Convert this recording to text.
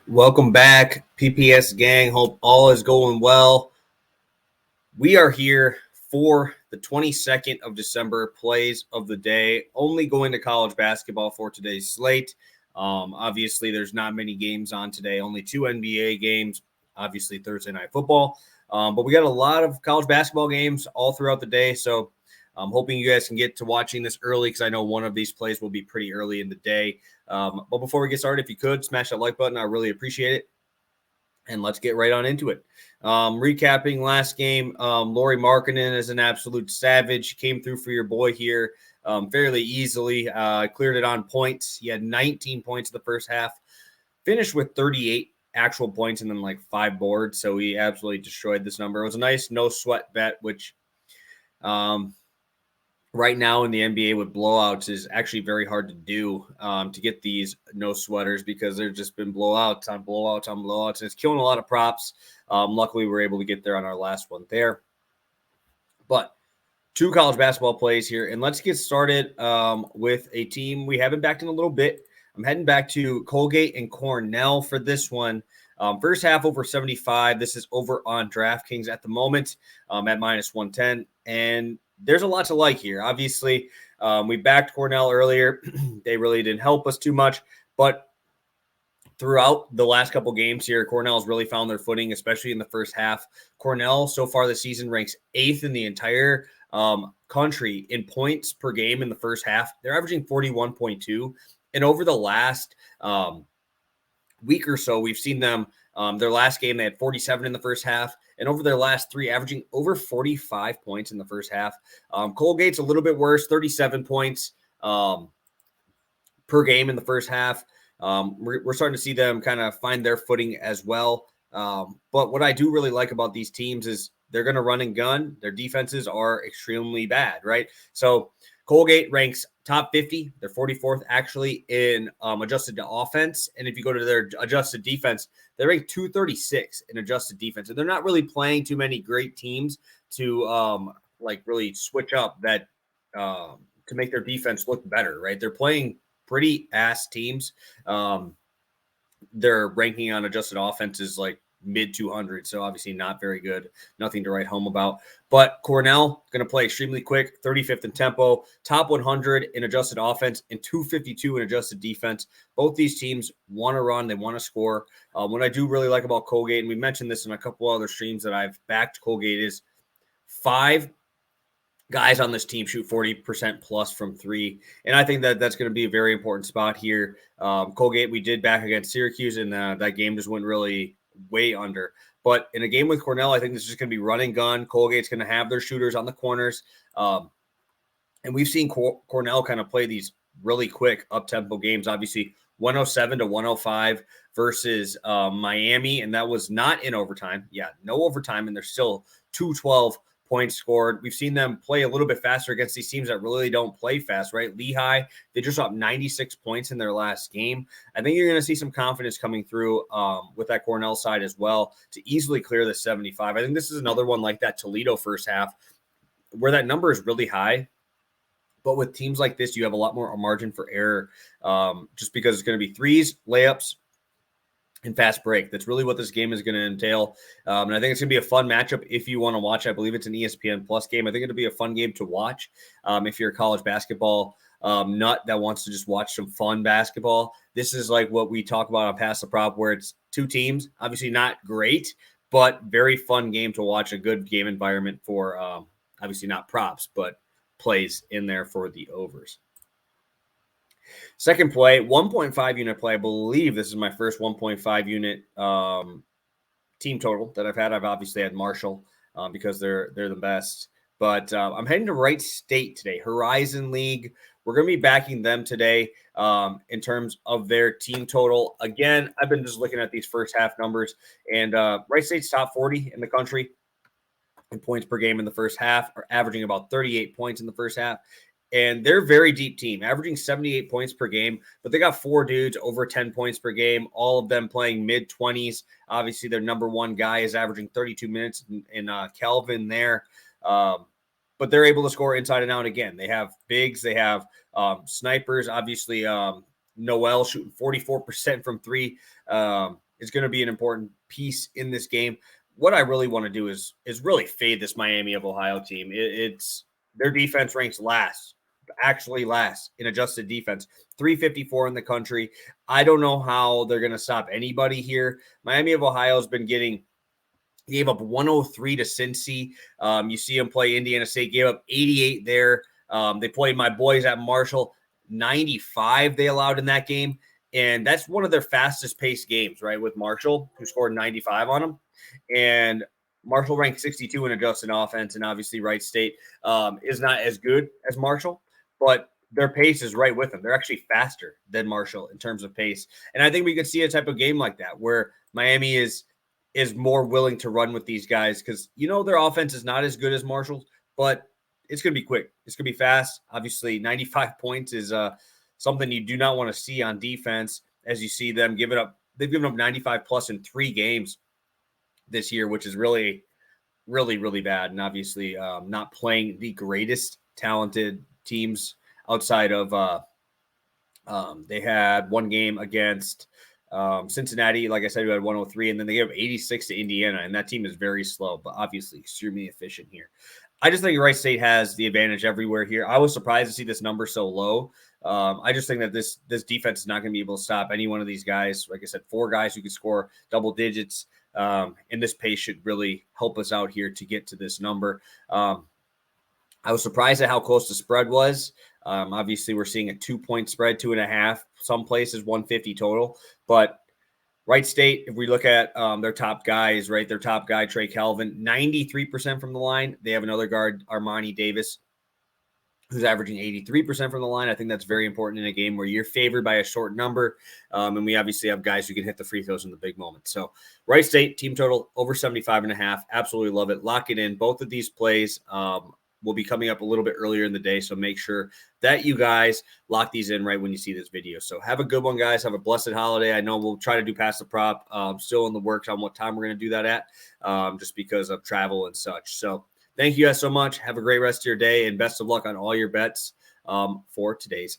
Welcome back, PPS gang. Hope all is going well. We are here for the 22nd of December plays of the day, only going to college basketball for today's slate. Obviously, there's not many games on today, only two NBA games, obviously Thursday night football. But we got a lot of college basketball games all throughout the day. So I'm hoping you guys can get to watching this early because I know one of these plays will be pretty early in the day. But before we get started, if you could smash that like button, I really appreciate it. And let's get right on into it. Recapping last game, Lauri Markkanen is an absolute savage. Came through for your boy here fairly easily. Cleared it on points. He had 19 points in the first half. Finished with 38 actual points and then like 5 boards. So he absolutely destroyed this number. It was a nice no sweat bet, which right now in the NBA with blowouts is actually very hard to do to get these no sweaters because there's just been blowouts on blowouts on blowouts. And it's killing a lot of props. Luckily, we were able to get there on our last one there. But two college basketball plays here. And let's get started with a team we haven't backed in a little bit. I'm heading back to Colgate and Cornell for this one. First half over 75. This is over on DraftKings at the moment at minus 110. And there's a lot to like here. Obviously, we backed Cornell earlier. They really didn't help us too much. But throughout the last couple games here, Cornell has really found their footing, especially in the first half. Cornell, so far this season, ranks 8th in the entire country in points per game in the first half. They're averaging 41.2. And over the last week or so, we've seen them, their last game, they had 47 in the first half. And over their last 3, averaging over 45 points in the first half. Colgate's a little bit worse, 37 points per game in the first half. We're starting to see them kind of find their footing as well. But what I do really like about these teams is they're going to run and gun. Their defenses are extremely bad, right? So Colgate ranks top 50. They're 44th actually in adjusted to offense. And if you go to their adjusted defense, they're ranked 236 in adjusted defense. And they're not really playing too many great teams to really switch up that to make their defense look better, right? They're playing pretty ass teams. Their ranking on adjusted offense is like mid 200, so obviously not very good. Nothing to write home about. But Cornell going to play extremely quick, 35th in tempo, top 100 in adjusted offense, and 252 in adjusted defense. Both these teams want to run, they want to score. What I do really like about Colgate, and we mentioned this in a couple other streams that I've backed Colgate, is 5 guys on this team shoot 40% plus from 3. And I think that that's going to be a very important spot here. Colgate, we did back against Syracuse, and that game just went really way under. But in a game with Cornell, I think this is just going to be run and gun. Colgate's going to have their shooters on the corners. And we've seen Cornell kind of play these really quick up-tempo games. Obviously, 107 to 105 versus Miami, and that was not in overtime. Yeah, no overtime, and they're still 212 points scored. We've seen them play a little bit faster against these teams that really don't play fast, right? Lehigh, they just dropped 96 points in their last game. I think you're going to see some confidence coming through with that Cornell side as well to easily clear the 75. I think this is another one like that Toledo first half where that number is really high. But with teams like this, you have a lot more margin for error just because it's going to be threes, layups, and fast break. That's really what this game is going to entail. And I think it's going to be a fun matchup if you want to watch. I believe it's an ESPN Plus game. I think it'll be a fun game to watch if you're a college basketball nut that wants to just watch some fun basketball. This is like what we talk about on Pass the Prop, where it's 2 teams, obviously not great, but very fun game to watch, a good game environment for obviously not props, but plays in there for the overs. Second play, 1.5 unit play. I believe this is my first 1.5 unit team total that I've had. I've obviously had Marshall because they're the best. But I'm heading to Wright State today, Horizon League. We're going to be backing them today in terms of their team total. Again, I've been just looking at these first half numbers, and Wright State's top 40 in the country in points per game in the first half, are averaging about 38 points in the first half. And they're a very deep team, averaging 78 points per game, but they got 4 dudes over 10 points per game, all of them playing mid-20s. Obviously, their number one guy is averaging 32 minutes in Kelvin there. But they're able to score inside and out again. They have bigs. They have snipers. Obviously, Noel shooting 44% from 3. is going to be an important piece in this game. What I really want to do is really fade this Miami of Ohio team. It's their defense ranks last in adjusted defense, 354 in the country. I don't know how they're going to stop anybody here. Miami of Ohio has been getting gave up 103 to Cincy. You see them play Indiana State, gave up 88 there. They played my boys at Marshall, 95 they allowed in that game. And that's one of their fastest paced games, right? With Marshall, who scored 95 on them. And Marshall ranked 62 in adjusted offense. And obviously Wright State is not as good as Marshall, but their pace is right with them. They're actually faster than Marshall in terms of pace. And I think we could see a type of game like that where Miami is more willing to run with these guys because, their offense is not as good as Marshall's, but it's going to be quick. It's going to be fast. Obviously, 95 points is something you do not want to see on defense as you see them give it up. They've given up 95 plus in 3 games this year, which is really, really, really bad. And obviously not playing the greatest talented teams outside of they had one game against Cincinnati. Like I said, we had 103, and then they gave 86 to Indiana, and that team is very slow, but obviously extremely efficient here. I just think Wright State has the advantage everywhere here. I was surprised to see this number so low. I just think that this defense is not going to be able to stop any one of these guys. Like I said, 4 guys who could score double digits, and this pace should really help us out here to get to this number. I was surprised at how close the spread was. Obviously, we're seeing a 2-point spread, 2.5. Some places 150 total, but Wright State, if we look at their top guys, right, their top guy, Trey Calvin, 93% from the line. They have another guard, Armani Davis, who's averaging 83% from the line. I think that's very important in a game where you're favored by a short number. And we obviously have guys who can hit the free throws in the big moments. So Wright State, team total over 75.5. Absolutely love it. Lock it in. Both of these plays will be coming up a little bit earlier in the day. So make sure that you guys lock these in right when you see this video. So have a good one, guys. Have a blessed holiday. I know we'll try to do Pass the Prop. Still in the works on what time we're going to do that at, just because of travel and such. So thank you guys so much. Have a great rest of your day and best of luck on all your bets for today's